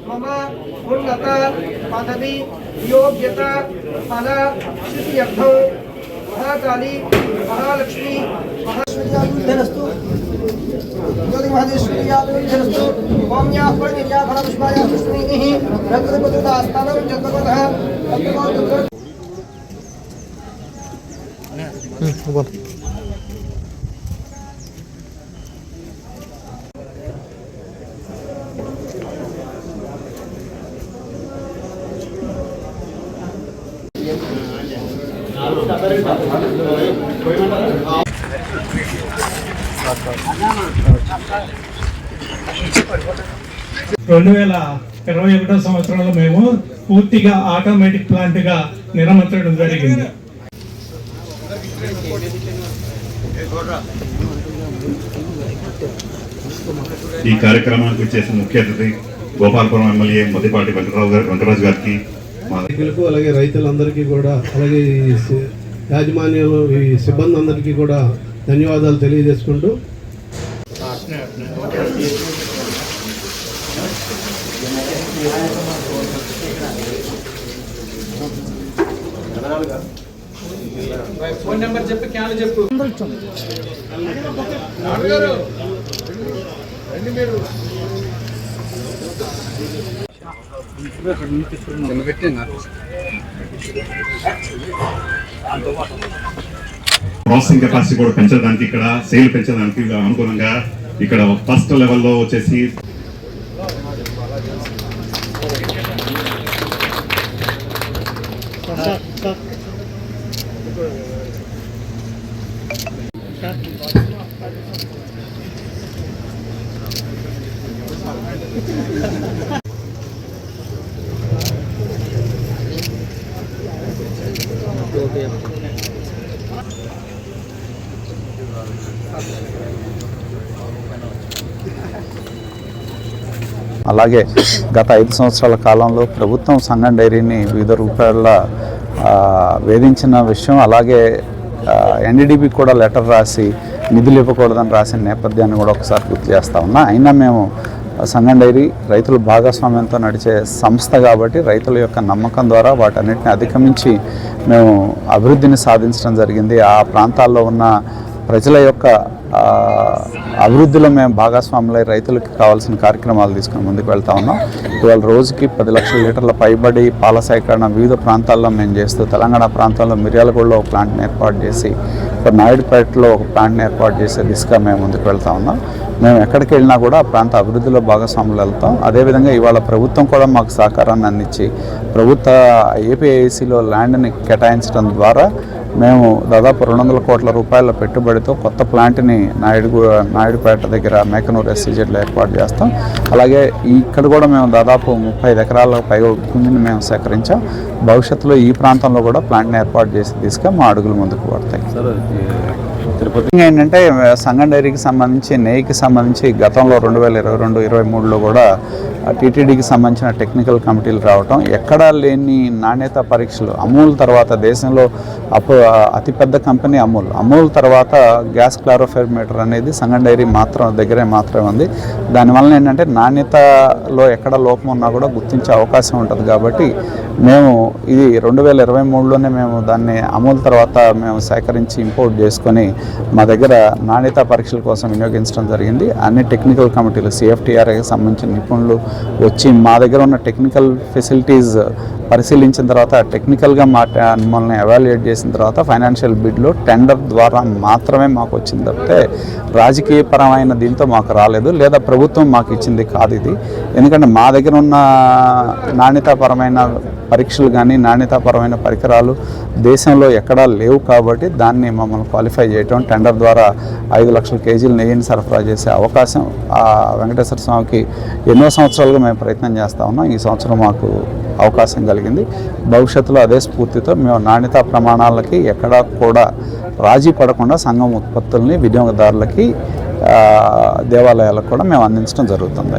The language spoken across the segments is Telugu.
मम उन्नत पदवी योग्यता फल सिद्ध्यर्थं महाकाली महालक्ष्मी महाश्वर्यायुद्धरस्तु ज्योति महादेश्वर्यायुद्धरस्तु ओम्याः परिनिर्या फलपुष्पाया पुष्पैः रक्तपतुदास्तानं जगतः సంవత్సరంలో మేము పూర్తిగా ఆటోమేటిక్ ప్లాంట్ గా నిర్మించడం జరిగింది. ఈ కార్యక్రమానికి వచ్చేసిన ముఖ్య అతిథి గోపాలపురం ఎమ్మెల్యే మద్దిపాటి వెంకటరాజు గారికి, అలాగే రైతులందరికీ కూడా, అలాగే యాజమాన్యం ఈ సిబ్బంది అందరికీ కూడా ధన్యవాదాలు తెలియజేసుకుంటూ ఫోన్ నెంబర్ చెప్పి క్యాన్ చెప్పు. ప్రాసెసింగ్ కెపాసిటీ కూడా పెంచడానికి, ఇక్కడ సేల్ పెంచడానికి అనుగుణంగా ఇక్కడ ఫస్ట్ లెవెల్లో వచ్చేసి అలాగే గత 5 సంవత్సరాల కాలంలో ప్రభుత్వం సంగం డైరీని వివిధ రూపాయల వేధించిన విషయం, అలాగే ఎన్డీడీబీ కూడా లెటర్ రాసి నిధులు ఇవ్వకూడదని రాసిన నేపథ్యాన్ని కూడా ఒకసారి గుర్తు చేస్తా ఉన్నా. అయినా మేము సంగం డైరీ రైతుల భాగస్వామ్యంతో నడిచే సంస్థ కాబట్టి రైతుల యొక్క నమ్మకం ద్వారా వాటన్నిటిని అధిగమించి మేము అభివృద్ధిని సాధించడం జరిగింది. ఆ ప్రాంతాల్లో ఉన్న ప్రజల యొక్క అభివృద్ధిలో మేము భాగస్వాములై రైతులకు కావాల్సిన కార్యక్రమాలు తీసుకుని ముందుకు వెళ్తా ఉన్నాం. ఇవాళ రోజుకి 10 లక్షల లీటర్ల పైబడి పాల సేకరణ వివిధ ప్రాంతాల్లో మేము చేస్తూ, తెలంగాణ ప్రాంతంలో మిర్యాలగూడలో ఒక ప్లాంట్ని ఏర్పాటు చేసి, ఇప్పుడు నాయుడుపేటలో ఒక ప్లాంట్ని ఏర్పాటు చేసే దిశగా మేము ముందుకు వెళ్తా ఉన్నాం. మేము ఎక్కడికి వెళ్ళినా కూడా ఆ ప్రాంత అభివృద్ధిలో భాగస్వాములు వెళ్తాం. అదేవిధంగా ఇవాళ ప్రభుత్వం కూడా మాకు సహకారాన్ని అందించి ప్రభుత్వ ఏపీఐసిలో ల్యాండ్ని కేటాయించడం ద్వారా మేము దాదాపు 200 కోట్ల రూపాయల పెట్టుబడితో కొత్త ప్లాంట్ని నాయుడుపేట దగ్గర మేకనూరు ఎస్సీజెడ్లో ఏర్పాటు చేస్తాం. అలాగే ఇక్కడ కూడా మేము దాదాపు 35 ఎకరాల పైగా భూమిని మేము సేకరించాం. భవిష్యత్తులో ఈ ప్రాంతంలో కూడా ప్లాంట్ని ఏర్పాటు చేసి తీసుకొని మా అడుగులు ముందుకు పడతాయి. తిరుపతి ఏంటంటే సంగం డైరీకి సంబంధించి, నెయ్యికి సంబంధించి గతంలో 2022-23లో కూడా టీటీడీకి సంబంధించిన టెక్నికల్ కమిటీలు రావటం, ఎక్కడా లేని నాణ్యత పరీక్షలు. అమూల్ తర్వాత దేశంలో అతిపెద్ద కంపెనీ అమూల్ తర్వాత గ్యాస్ క్లారోఫెర్మీటర్ అనేది సంగం డైరీ దగ్గరే మాత్రమే ఉంది. దానివల్ల ఏంటంటే నాణ్యతలో ఎక్కడ లోపం ఉన్నా కూడా గుర్తించే అవకాశం ఉంటుంది. కాబట్టి మేము ఇది 2023లోనే మేము దాన్ని అమూల్ తర్వాత మేము సేకరించి ఇంపోర్ట్ చేసుకొని మా దగ్గర నాణ్యత పరీక్షల కోసం వినియోగించడం జరిగింది. అన్ని టెక్నికల్ కమిటీలు, CFTRకి సంబంధించిన నిపుణులు వచ్చి మా దగ్గర ఉన్న టెక్నికల్ ఫెసిలిటీస్ పరిశీలించిన తర్వాత టెక్నికల్గా మమ్మల్ని ఎవాల్యుయేట్ చేసిన తర్వాత ఫైనాన్షియల్ బిడ్లో టెండర్ ద్వారా మాత్రమే మాకు వచ్చింది తప్పితే రాజకీయపరమైన దీంతో మాకు రాలేదు, లేదా ప్రభుత్వం మాకు ఇచ్చింది కాదు ఇది. ఎందుకంటే మా దగ్గర ఉన్న నాణ్యతాపరమైన పరీక్షలు కానీ నాణ్యతాపరమైన పరికరాలు దేశంలో ఎక్కడా లేవు కాబట్టి దాన్ని మమ్మల్ని క్వాలిఫై చేయటం, టెండర్ ద్వారా 5 లక్షల కేజీలు నెయ్యిని సరఫరా చేసే అవకాశం ఆ వెంకటేశ్వర స్వామికి ఎన్నో సంవత్సరాలుగా మేము ప్రయత్నం చేస్తూ ఉన్నాం. ఈ సంవత్సరం మాకు అవకాశం కలిగింది. భవిష్యత్తులో అదే స్ఫూర్తితో మేము నాణ్యతా ప్రమాణాలకి ఎక్కడా కూడా రాజీ పడకుండా సంఘం ఉత్పత్తుల్ని వినియోగదారులకి దేవాలయాలకు కూడా మేము అందించడం జరుగుతుంది.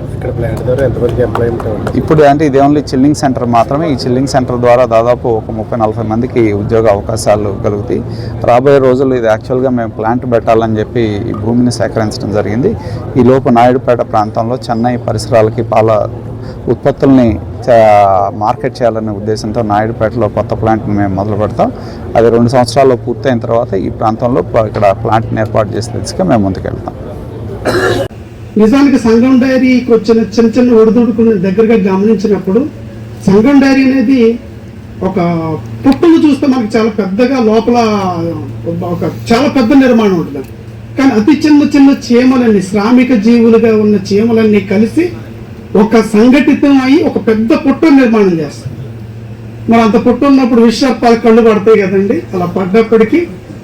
ఇప్పుడు అంటే ఇది ఓన్లీ చిల్లింగ్ సెంటర్ మాత్రమే. ఈ చిల్లింగ్ సెంటర్ ద్వారా దాదాపు ఒక 30-40 మందికి ఉద్యోగ అవకాశాలు కలుగుతాయి. రాబోయే రోజుల్లో ఇది యాక్చువల్గా మేము ప్లాంట్ పెట్టాలని చెప్పి ఈ భూమిని సేకరించడం జరిగింది. ఈ లోపు నాయుడుపేట ప్రాంతంలో చెన్నై పరిసరాలకి పాల ఉత్పత్తుల్ని మార్కెట్ చేయాలనే ఉద్దేశంతో నాయుడుపేటలో కొత్త ప్లాంట్ని మేము మొదలు పెడతాం. అది 2 సంవత్సరాల్లో పూర్తయిన తర్వాత ఈ ప్రాంతంలో ఇక్కడ ప్లాంట్ని ఏర్పాటు చేసే దిశగా మేము ముందుకెళ్తాం. నిజానికి సంగం డైరీకి వచ్చిన చిన్న చిన్న ఒడిదుడుకుని దగ్గరగా గమనించినప్పుడు సంగం డైరీ అనేది ఒక పుట్టును చూస్తే మనకి చాలా పెద్దగా లోపల ఒక చాలా పెద్ద నిర్మాణం ఉంటుంది. కానీ అతి చిన్న చిన్న చీమలన్నీ, శ్రామిక జీవులుగా ఉన్న చీమలన్నీ కలిసి ఒక సంఘటితం అయ్యి ఒక పెద్ద పుట్టు నిర్మాణం చేస్తారు. మరి అంత పుట్టు ఉన్నప్పుడు విషర్పాలు కళ్ళు పడతాయి కదండి. అలా పడ్డప్పటికీ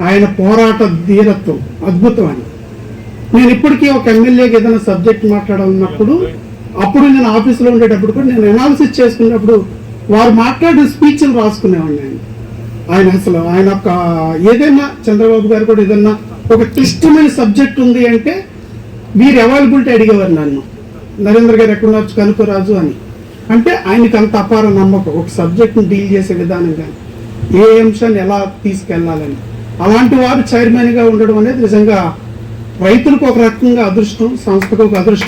ఆయన పోరాట ధీరత్వం అద్భుతం అని. నేను ఇప్పటికీ ఒక ఎమ్మెల్యేకి ఏదైనా సబ్జెక్ట్ మాట్లాడాలన్నప్పుడు అప్పుడు నేను ఆఫీసులో ఉండేటప్పుడు కూడా నేను అనాలిసిస్ చేసుకున్నప్పుడు వారు మాట్లాడిన స్పీచ్లు రాసుకునేవాడిని. ఆయన అసలు ఆయన ఒక ఏదైనా చంద్రబాబు గారు కూడా ఏదన్నా ఒక క్లిష్టమైన సబ్జెక్ట్ ఉంది అంటే వీరు అవైలబిలిటీ అడిగేవారు నన్ను, నరేంద్ర గారు ఎక్కడున్నారు కనుకోరాజు అని. అంటే ఆయనకి అంత అపార నమ్మకం ఒక సబ్జెక్ట్ని డీల్ చేసే విధానం కానీ ఏ అంశాన్ని ఎలా తీసుకెళ్లాలని. అలాంటి వారు చైర్మన్గా ఉండడం అనేది నిజంగా రైతులకు ఒక రకంగా అదృష్టం, సంస్థకు ఒక అదృష్టం.